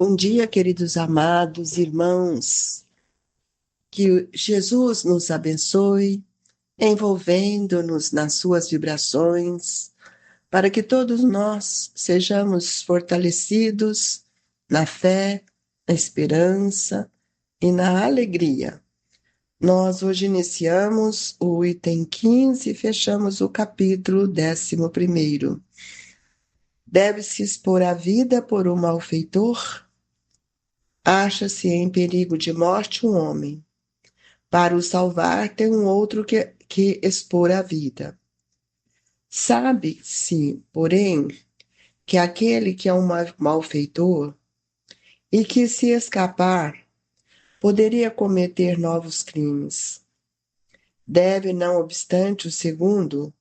Bom dia, queridos amados irmãos. Que Jesus nos abençoe, envolvendo-nos nas suas vibrações, para que todos nós sejamos fortalecidos na fé, na esperança e na alegria. Nós hoje iniciamos o item 15 e fechamos o capítulo 11º. Deve-se expor a vida por um malfeitor? Acha-se em perigo de morte um homem. Para o salvar, tem um outro que expor a vida. Sabe-se, porém, que aquele que é um malfeitor e que, se escapar, poderia cometer novos crimes. Deve, não obstante, o segundo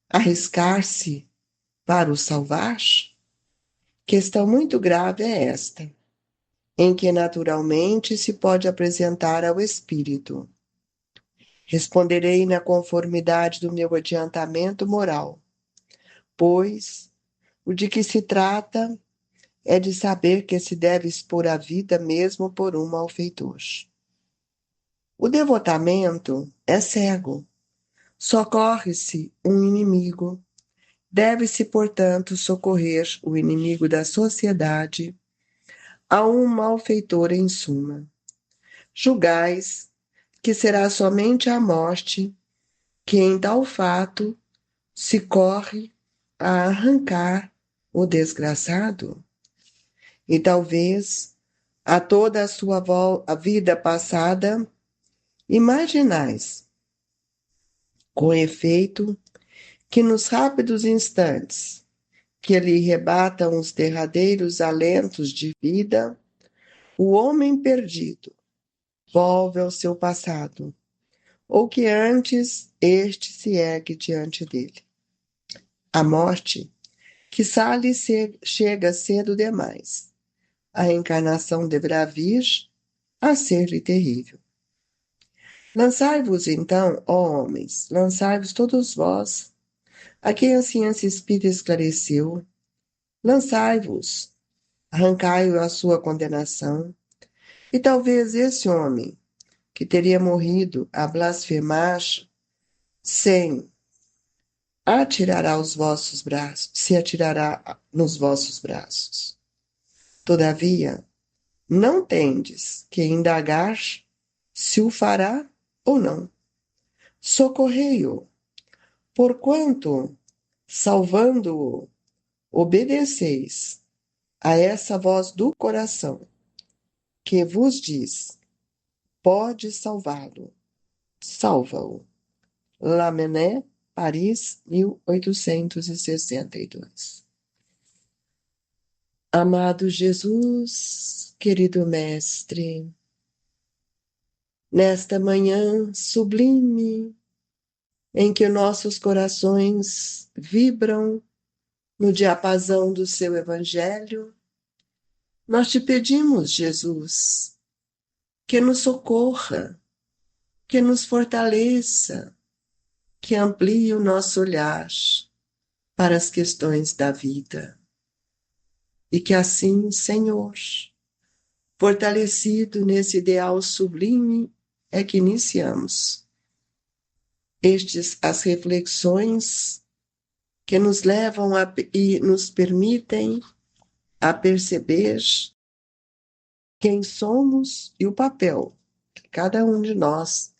arriscar-se para o salvar? Questão muito grave é esta, em que naturalmente se pode apresentar ao espírito. Responderei na conformidade do meu adiantamento moral, pois o de que se trata é de saber que se deve expor a vida mesmo por um malfeitor. O devotamento é cego, socorre-se um inimigo, deve-se, portanto, socorrer o inimigo da sociedade a um malfeitor em suma. Julgais que será somente a morte que em tal fato se corre a arrancar o desgraçado? E talvez a toda a sua a vida passada, imaginais, com efeito, que nos rápidos instantes que lhe rebatam os derradeiros alentos de vida, o homem perdido volve ao seu passado, ou que antes este se ergue diante dele. A morte, quiçá lhe chega cedo demais. A reencarnação deverá vir a ser-lhe terrível. Lançai-vos então, ó homens, lançai-vos todos vós, a quem a ciência espírita esclareceu, lançai-vos, arrancai-o a sua condenação, e talvez esse homem, que teria morrido a blasfemar, sem atirará os vossos braços, se atirará nos vossos braços. Todavia, não tendes que indagar se o fará ou não. Socorrei-o, porquanto, salvando-o, obedeceis a essa voz do coração, que vos diz, pode salvá-lo. Salva-o. Lamennais, Paris, 1862. Amado Jesus, querido Mestre, nesta manhã sublime, em que nossos corações vibram no diapasão do seu Evangelho, nós te pedimos, Jesus, que nos socorra, que nos fortaleça, que amplie o nosso olhar para as questões da vida. E que assim, Senhor, fortalecido nesse ideal sublime, é que iniciamos as reflexões que nos levam e nos permitem a perceber quem somos e o papel que cada um de nós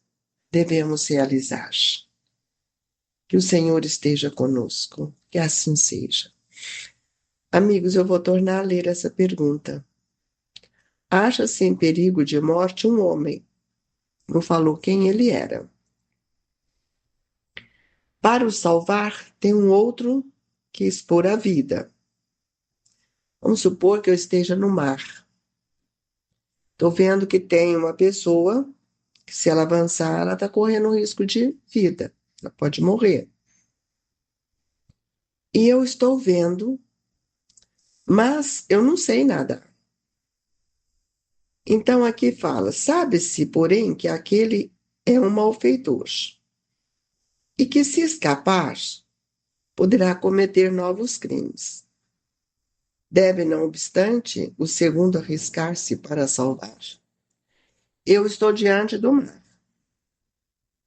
devemos realizar. Que o Senhor esteja conosco, que assim seja. Amigos, eu vou tornar a ler essa pergunta. Acha-se em perigo de morte um homem. Não falou quem ele era. Para o salvar, tem um outro que expor a vida. Vamos supor que eu esteja no mar. Estou vendo que tem uma pessoa que, se ela avançar, ela está correndo risco de vida. Ela pode morrer. E eu estou vendo, mas eu não sei nadar. Então aqui fala, sabe-se, porém, que aquele é um malfeitor e que, se escapar, poderá cometer novos crimes. Deve, não obstante, o segundo arriscar-se para salvar. Eu estou diante do mar.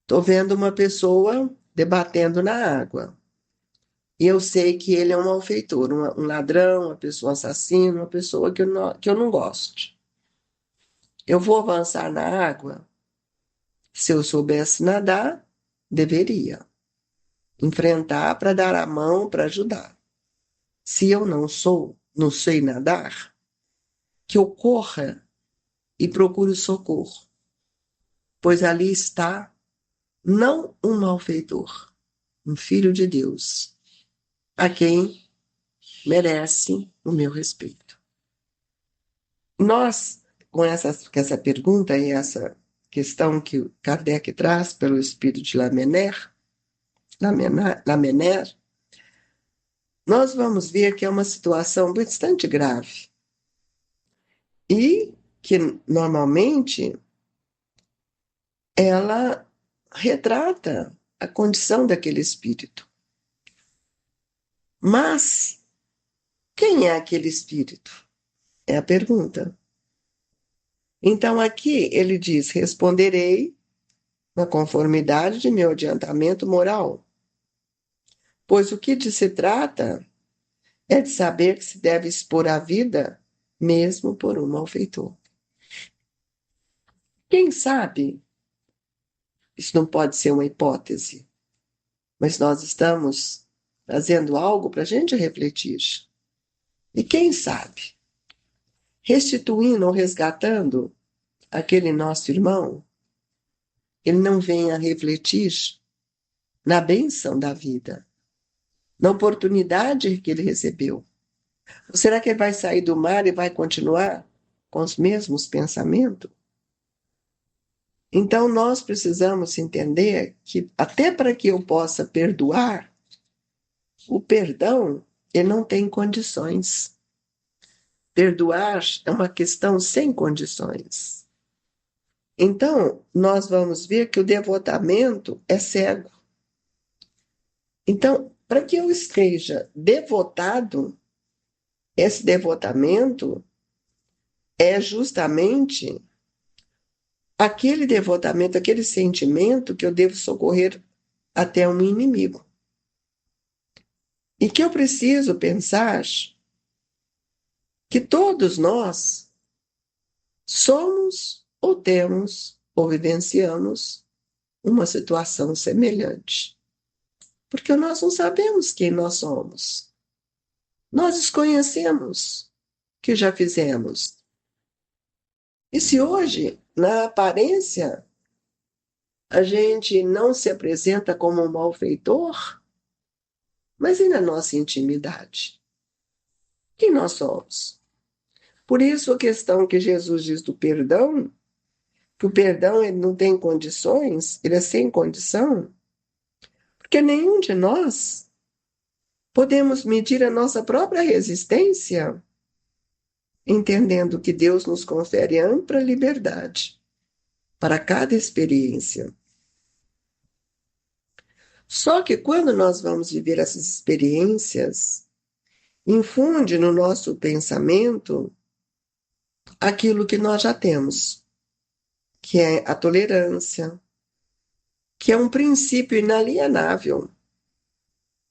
Estou vendo uma pessoa debatendo na água. E eu sei que ele é um malfeitor, um ladrão, uma pessoa assassina, uma pessoa que eu não gosto. Eu vou avançar na água? Se eu soubesse nadar, deveria enfrentar para dar a mão para ajudar. Se eu não sei nadar, que eu corra e procure socorro, pois ali está não um malfeitor, um filho de Deus, a quem merece o meu respeito. Nós, com essa pergunta e essa questão que Kardec traz pelo espírito de Lamennais, nós vamos ver que é uma situação bastante grave e que, normalmente, ela retrata a condição daquele espírito. Mas quem é aquele espírito? É a pergunta. Então, aqui ele diz: responderei na conformidade de meu adiantamento moral, pois o que de se trata é de saber que se deve expor a vida mesmo por um malfeitor. Quem sabe, isso não pode ser uma hipótese, mas nós estamos fazendo algo para a gente refletir. E quem sabe, restituindo ou resgatando aquele nosso irmão, ele não venha refletir na bênção da vida, na oportunidade que ele recebeu. Ou será que ele vai sair do mar e vai continuar com os mesmos pensamentos? Então, nós precisamos entender que, até para que eu possa perdoar, o perdão, ele não tem condições. Perdoar é uma questão sem condições. Então, nós vamos ver que o devotamento é cego. Então, para que eu esteja devotado, esse devotamento é justamente aquele devotamento, aquele sentimento que eu devo socorrer até um inimigo. E que eu preciso pensar que todos nós somos ou temos ou vivenciamos uma situação semelhante. Porque nós não sabemos quem nós somos. Nós desconhecemos o que já fizemos. E se hoje, na aparência, a gente não se apresenta como um malfeitor, mas e na nossa intimidade? Quem nós somos? Por isso a questão que Jesus diz do perdão, que o perdão ele não tem condições, ele é sem condição, porque nenhum de nós podemos medir a nossa própria resistência, entendendo que Deus nos confere ampla liberdade para cada experiência. Só que quando nós vamos viver essas experiências, infunde no nosso pensamento aquilo que nós já temos, que é a tolerância, que é um princípio inalienável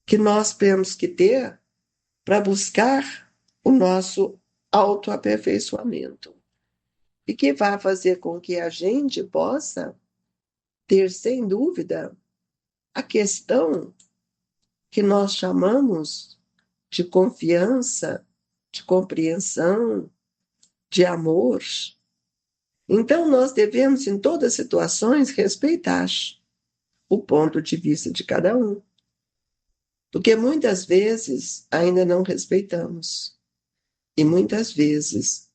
que nós temos que ter para buscar o nosso autoaperfeiçoamento e que vai fazer com que a gente possa ter, sem dúvida, a questão que nós chamamos de confiança, de compreensão, de amor. Então, nós devemos, em todas as situações, respeitar o ponto de vista de cada um. Porque muitas vezes ainda não respeitamos. E muitas vezes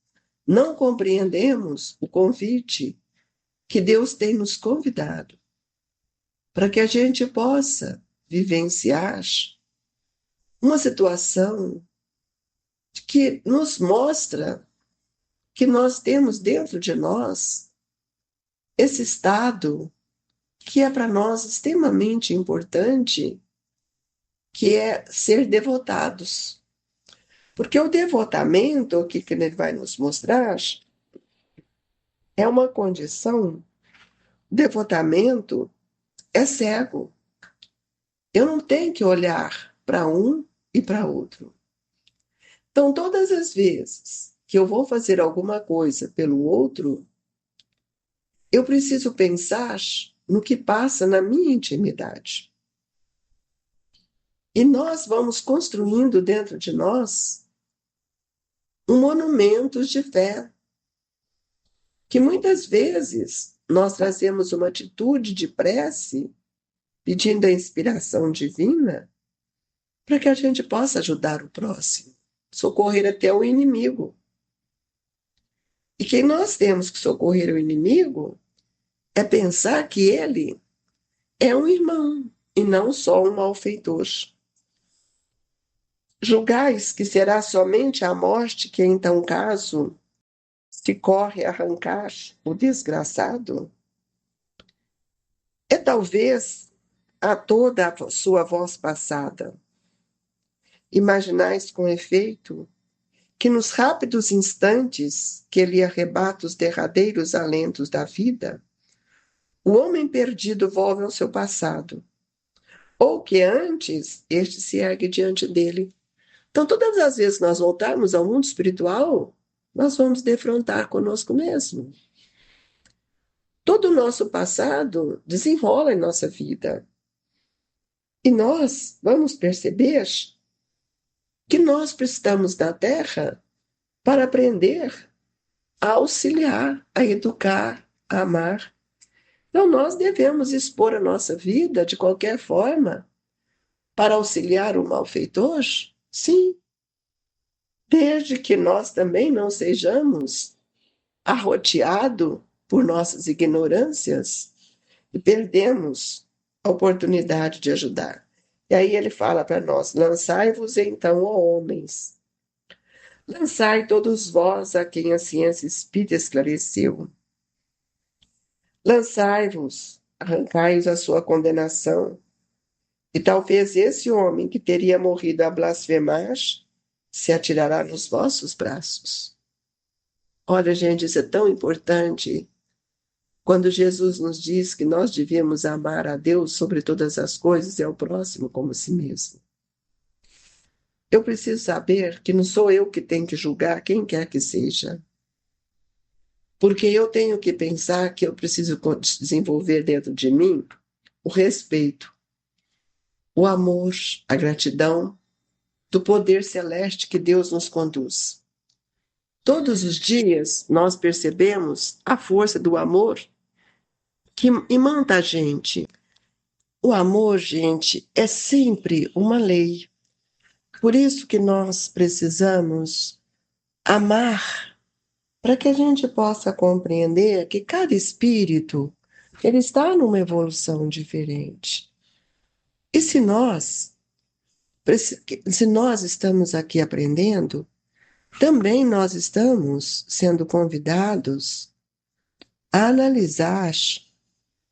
não compreendemos o convite que Deus tem nos convidado para que a gente possa vivenciar uma situação que nos mostra que nós temos dentro de nós esse estado que é para nós extremamente importante, que é ser devotados. Porque o devotamento, o que ele vai nos mostrar, é uma condição. Devotamento é cego. Eu não tenho que olhar para um e para outro. Então, todas as vezes que eu vou fazer alguma coisa pelo outro, eu preciso pensar no que passa na minha intimidade. E nós vamos construindo dentro de nós um monumento de fé, que muitas vezes nós trazemos uma atitude de prece, pedindo a inspiração divina, para que a gente possa ajudar o próximo, socorrer até o inimigo. E quem nós temos que socorrer o inimigo é pensar que ele é um irmão e não só um malfeitor. Julgais que será somente a morte que, em tal caso, se corre arrancar o desgraçado? É talvez a toda a sua voz passada. Imaginais com efeito que nos rápidos instantes que lhe arrebata os derradeiros alentos da vida, o homem perdido volve ao seu passado, ou que antes este se ergue diante dele. Então, todas as vezes que nós voltarmos ao mundo espiritual, nós vamos defrontar conosco mesmo. Todo o nosso passado desenrola em nossa vida. E nós vamos perceber que nós precisamos da Terra para aprender a auxiliar, a educar, a amar. Então, nós devemos expor a nossa vida de qualquer forma para auxiliar o malfeitor? Sim, desde que nós também não sejamos arroteados por nossas ignorâncias e perdemos a oportunidade de ajudar. E aí ele fala para nós: lançai-vos então, ó homens, lançai todos vós a quem a ciência espírita esclareceu. Lançai-vos, arrancai-os a sua condenação. E talvez esse homem que teria morrido a blasfemar se atirará nos vossos braços. Olha, gente, isso é tão importante. Quando Jesus nos diz que nós devíamos amar a Deus sobre todas as coisas e ao próximo como a si mesmo. Eu preciso saber que não sou eu que tenho que julgar quem quer que seja. Porque eu tenho que pensar que eu preciso desenvolver dentro de mim o respeito, o amor, a gratidão do poder celeste que Deus nos conduz. Todos os dias nós percebemos a força do amor que imanta a gente. O amor, gente, é sempre uma lei. Por isso que nós precisamos amar, para que a gente possa compreender que cada espírito ele está numa evolução diferente. E se nós estamos aqui aprendendo, também nós estamos sendo convidados a analisar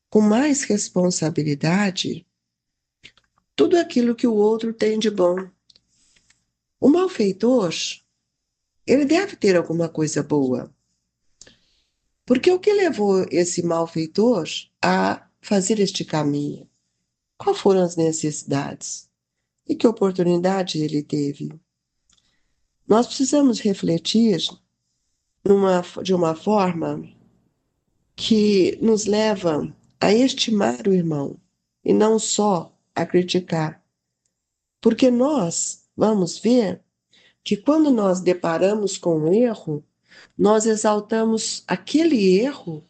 com mais responsabilidade tudo aquilo que o outro tem de bom. O malfeitor, ele deve ter alguma coisa boa. Porque o que levou esse malfeitor a fazer este caminho? Quais foram as necessidades? E que oportunidade ele teve? Nós precisamos refletir de uma forma que nos leva a estimar o irmão e não só a criticar. Porque nós vamos ver que quando nós deparamos com um erro, nós exaltamos aquele erro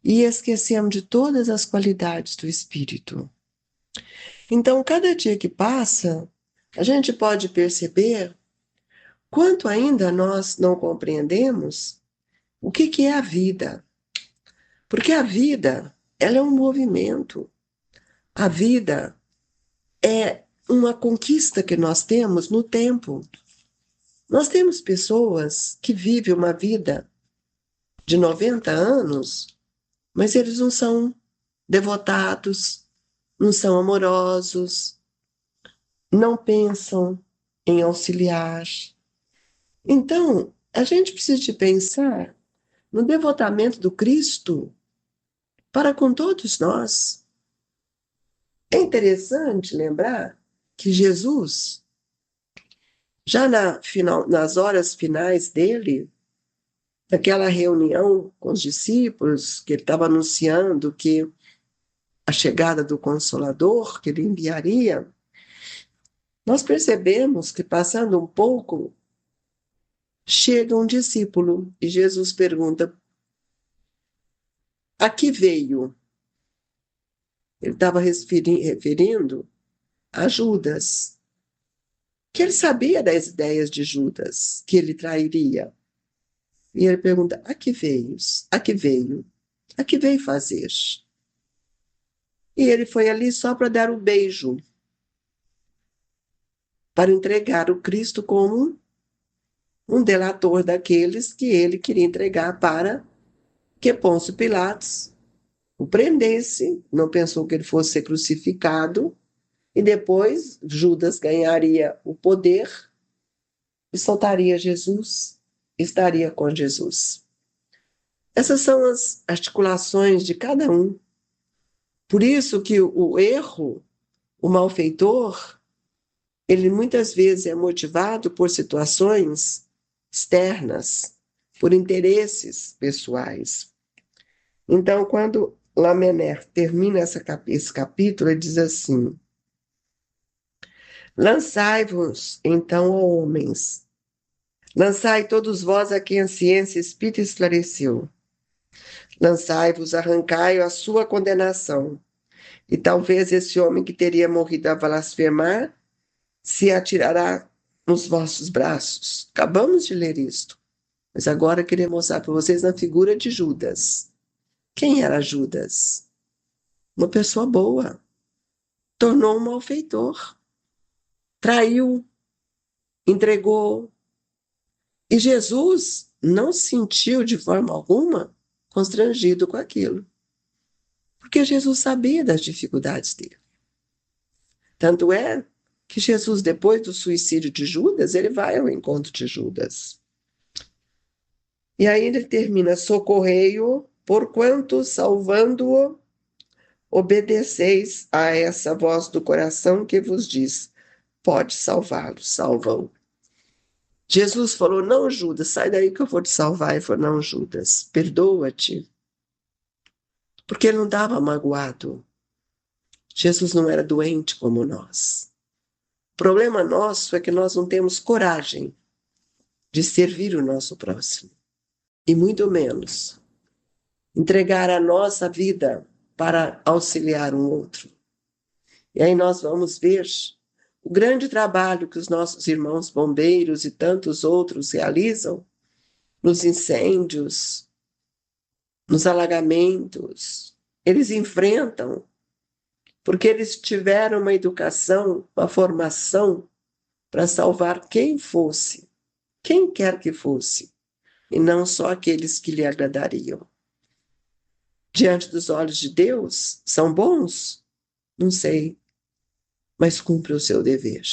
e esquecemos de todas as qualidades do espírito. Então, cada dia que passa, a gente pode perceber quanto ainda nós não compreendemos o que é a vida. Porque a vida, ela é um movimento. A vida é uma conquista que nós temos no tempo. Nós temos pessoas que vivem uma vida de 90 anos, mas eles não são devotados, não são amorosos, não pensam em auxiliar, Então, a gente precisa de pensar no devotamento do Cristo para com todos nós. É interessante lembrar que Jesus, já nas horas finais dele, daquela reunião com os discípulos, que ele estava anunciando que a chegada do Consolador que ele enviaria, nós percebemos que, passando um pouco, chega um discípulo e Jesus pergunta: a que veio? Ele estava referindo a Judas, que ele sabia das ideias de Judas, que ele trairia. E ele pergunta: a que veio? A que veio? A que veio fazer? E ele foi ali só para dar o beijo, para entregar o Cristo como um delator daqueles que ele queria entregar para que Pôncio Pilatos o prendesse, não pensou que ele fosse ser crucificado, e depois Judas ganharia o poder e soltaria Jesus, estaria com Jesus. Essas são as articulações de cada um. Por isso que o erro, o malfeitor, ele muitas vezes é motivado por situações externas, por interesses pessoais. Então, quando Lamennais termina esse capítulo, ele diz assim: lançai-vos, então, ó homens, lançai todos vós a quem a ciência e espírito esclareceu. Lançai-vos, arrancai a sua condenação. E talvez esse homem que teria morrido a blasfemar se atirará nos vossos braços. Acabamos de ler isto, mas agora queria mostrar para vocês na figura de Judas. Quem era Judas? Uma pessoa boa. Tornou um malfeitor. Traiu, entregou. E Jesus não se sentiu de forma alguma constrangido com aquilo, porque Jesus sabia das dificuldades dele. Tanto é que Jesus, depois do suicídio de Judas, ele vai ao encontro de Judas. E aí ele termina: socorrei-o, porquanto, salvando-o, obedeceis a essa voz do coração que vos diz: pode salvá-lo, salva-o. Jesus falou: não, Judas, sai daí que eu vou te salvar. Ele falou: não, Judas, perdoa-te. Porque ele não estava magoado. Jesus não era doente como nós. O problema nosso é que nós não temos coragem de servir o nosso próximo. E muito menos entregar a nossa vida para auxiliar um outro. E aí nós vamos ver o grande trabalho que os nossos irmãos bombeiros e tantos outros realizam nos incêndios, nos alagamentos. Eles enfrentam porque eles tiveram uma educação, uma formação para salvar quem fosse, quem quer que fosse, e não só aqueles que lhe agradariam. Diante dos olhos de Deus, são bons? Não sei, mas cumpre o seu dever.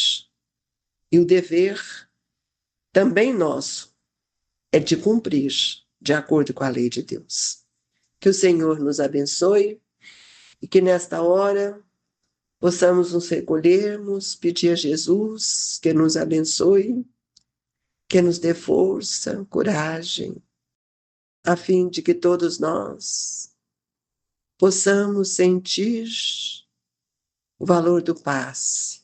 E o dever, também nosso, é de cumprir de acordo com a lei de Deus. Que o Senhor nos abençoe e que nesta hora possamos nos recolhermos, pedir a Jesus que nos abençoe, que nos dê força, coragem, a fim de que todos nós possamos sentir o valor do passe,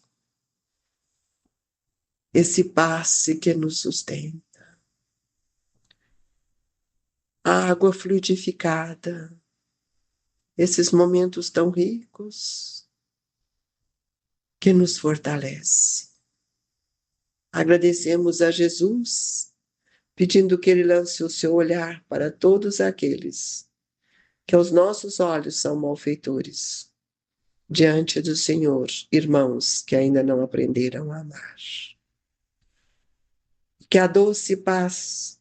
esse passe que nos sustenta. A água fluidificada, esses momentos tão ricos que nos fortalece. Agradecemos a Jesus, pedindo que Ele lance o seu olhar para todos aqueles que aos nossos olhos são malfeitores, diante do Senhor, irmãos que ainda não aprenderam a amar. Que a doce paz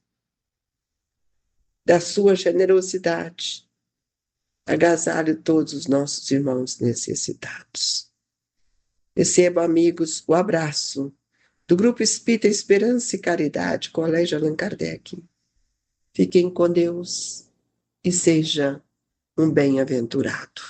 da sua generosidade agasalhe todos os nossos irmãos necessitados. Receba, amigos, o abraço do Grupo Espírita Esperança e Caridade, Colégio Allan Kardec. Fiquem com Deus e seja um bem-aventurado.